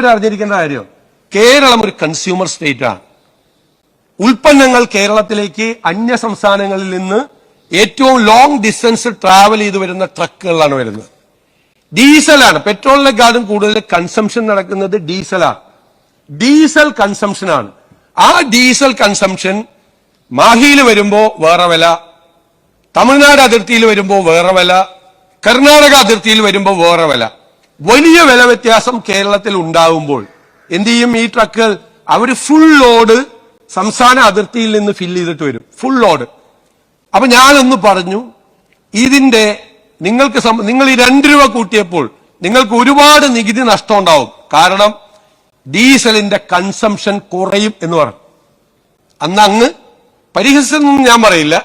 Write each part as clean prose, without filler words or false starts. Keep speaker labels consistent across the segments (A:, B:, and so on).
A: അറിഞ്ഞിരിക്കേണ്ട കാര്യം, കേരളം ഒരു കൺസ്യൂമർ സ്റ്റേറ്റ് ആണ്. ഉൽപ്പന്നങ്ങൾ കേരളത്തിലേക്ക് അന്യ സംസ്ഥാനങ്ങളിൽ നിന്ന് ഏറ്റവും ലോങ് ഡിസ്റ്റൻസ് ട്രാവൽ ചെയ്ത് വരുന്ന ട്രക്കുകളിലാണ് വരുന്നത്. ഡീസലാണ്. പെട്രോളിനെക്കാളും കൂടുതൽ കൺസംഷൻ നടക്കുന്നത് ഡീസലാണ്. ഡീസൽ കൺസംഷനാണ്. ആ ഡീസൽ കൺസംഷൻ മാഹിയിൽ വരുമ്പോ വേറെ വില, തമിഴ്നാട് അതിർത്തിയിൽ വരുമ്പോ വേറെ വില, കർണാടക അതിർത്തിയിൽ വരുമ്പോ വേറെ വില. വലിയ വില വ്യത്യാസം കേരളത്തിൽ ഉണ്ടാകുമ്പോൾ എന്ത് ചെയ്യും? ഈ ട്രക്കുകൾ അവർ ഫുൾ ലോഡ് സംസ്ഥാന അതിർത്തിയിൽ നിന്ന് ഫില്ല് ചെയ്തിട്ട് വരും, ഫുൾ ലോഡ്. അപ്പൊ ഞാനൊന്ന് പറഞ്ഞു, ഇതിന്റെ നിങ്ങൾ ഈ 2 രൂപ കൂട്ടിയപ്പോൾ നിങ്ങൾക്ക് ഒരുപാട് നികുതി നഷ്ടം ഉണ്ടാവും. കാരണം ഡീസലിന്റെ കൺസംഷൻ കുറയും എന്ന് പറഞ്ഞു. അന്ന് അങ്ങ് പരിഹസിച്ചൊന്നും ഞാൻ പറയില്ല,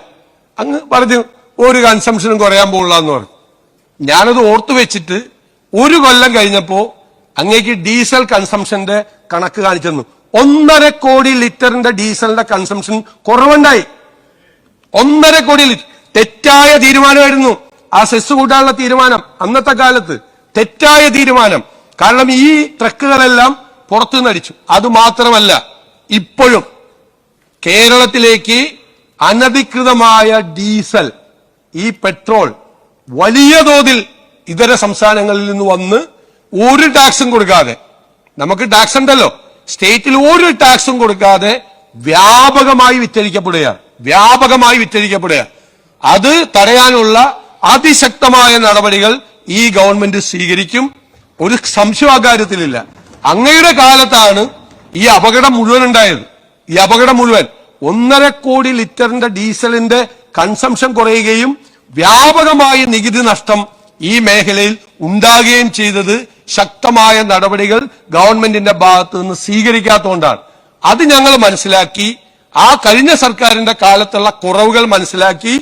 A: അങ്ങ് പറഞ്ഞു ഒരു കൺസംഷനും കുറയാൻ പോകില്ല എന്ന് പറഞ്ഞു. ഞാനത് ഓർത്തു വെച്ചിട്ട് 1 കൊല്ലം കഴിഞ്ഞപ്പോ അങ്ങേക്ക് ഡീസൽ കൺസംഷന്റെ കണക്ക് കാണിച്ചെന്നു. 1.5 കോടി ലിറ്ററിന്റെ ഡീസലിന്റെ കൺസംഷൻ കുറവുണ്ടായി. 1.5 കോടി ലിറ്റർ. തെറ്റായ തീരുമാനമായിരുന്നു ആ സെസ് കൂട്ടാനുള്ള തീരുമാനം. അന്നത്തെ കാലത്ത് തെറ്റായ തീരുമാനം. കാരണം ഈ ട്രക്കുകളെല്ലാം പുറത്തുനിന്ന് അടിച്ചു. അതുമാത്രമല്ല, ഇപ്പോഴും കേരളത്തിലേക്ക് അനധികൃതമായ ഡീസൽ, ഈ പെട്രോൾ വലിയ തോതിൽ ഇതര സംസ്ഥാനങ്ങളിൽ നിന്ന് വന്ന് ഒരു ടാക്സും കൊടുക്കാതെ, നമുക്ക് ടാക്സ് ഉണ്ടല്ലോ, സ്റ്റേറ്റിൽ ഒരു ടാക്സും കൊടുക്കാതെ വ്യാപകമായി വിറ്റഴിക്കപ്പെടുക. അത് തടയാനുള്ള അതിശക്തമായ നടപടികൾ ഈ ഗവൺമെന്റ് സ്വീകരിക്കും. ഒരു സംശയം അക്കാര്യത്തിലില്ല. അങ്ങയുടെ കാലത്താണ് ഈ അപകടം മുഴുവൻ ഉണ്ടായത്. ഈ അപകടം മുഴുവൻ 1.5 കോടി ലിറ്ററിന്റെ ഡീസലിന്റെ കൺസംഷൻ കുറയുകയും വ്യാപകമായ നികുതി നഷ്ടം ഈ മേഖലയിൽ ഉണ്ടാകുകയും ചെയ്തത് ശക്തമായ നടപടികൾ ഗവൺമെന്റിന്റെ ഭാഗത്തു നിന്ന് സ്വീകരിക്കാത്തതുകൊണ്ടാണ്. അത് ഞങ്ങൾ മനസ്സിലാക്കി, ആ കഴിഞ്ഞ സർക്കാരിന്റെ കാലത്തുള്ള കുറവുകൾ മനസ്സിലാക്കി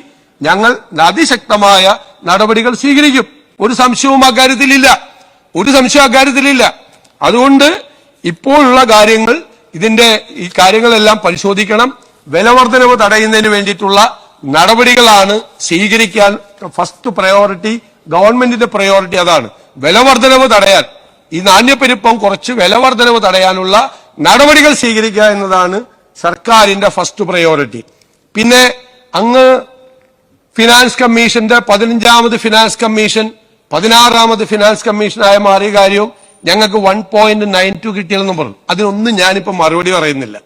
A: ഞങ്ങൾ അതിശക്തമായ നടപടികൾ സ്വീകരിക്കും. ഒരു സംശയവും അക്കാര്യത്തിലില്ല. അതുകൊണ്ട് ഇപ്പോഴുള്ള കാര്യങ്ങൾ, ഈ കാര്യങ്ങളെല്ലാം പരിശോധിക്കണം. വിലവർദ്ധനവ് തടയുന്നതിന് വേണ്ടിയിട്ടുള്ള നടപടികളാണ് സ്വീകരിക്കാൻ ഫസ്റ്റ് പ്രയോറിറ്റി. ഗവൺമെന്റിന്റെ പ്രയോറിറ്റി അതാണ്. വിലവർദ്ധനവ് തടയാൻ, ഈ നാണ്യപ്പെരുപ്പം കുറച്ച് വിലവർദ്ധനവ് തടയാനുള്ള നടപടികൾ സ്വീകരിക്കുക എന്നതാണ് സർക്കാരിന്റെ ഫസ്റ്റ് പ്രയോറിറ്റി. പിന്നെ അങ്ങ് ഫിനാൻസ് കമ്മീഷന്റെ 15ാമത് ഫിനാൻസ് കമ്മീഷൻ 16ാമത് ഫിനാൻസ് കമ്മീഷനായ മാറിയ കാര്യവും ഞങ്ങൾക്ക് 1.92 കിട്ടിയെന്നും പറഞ്ഞു. അതിനൊന്നും ഞാനിപ്പോ മറുപടി പറയുന്നില്ല.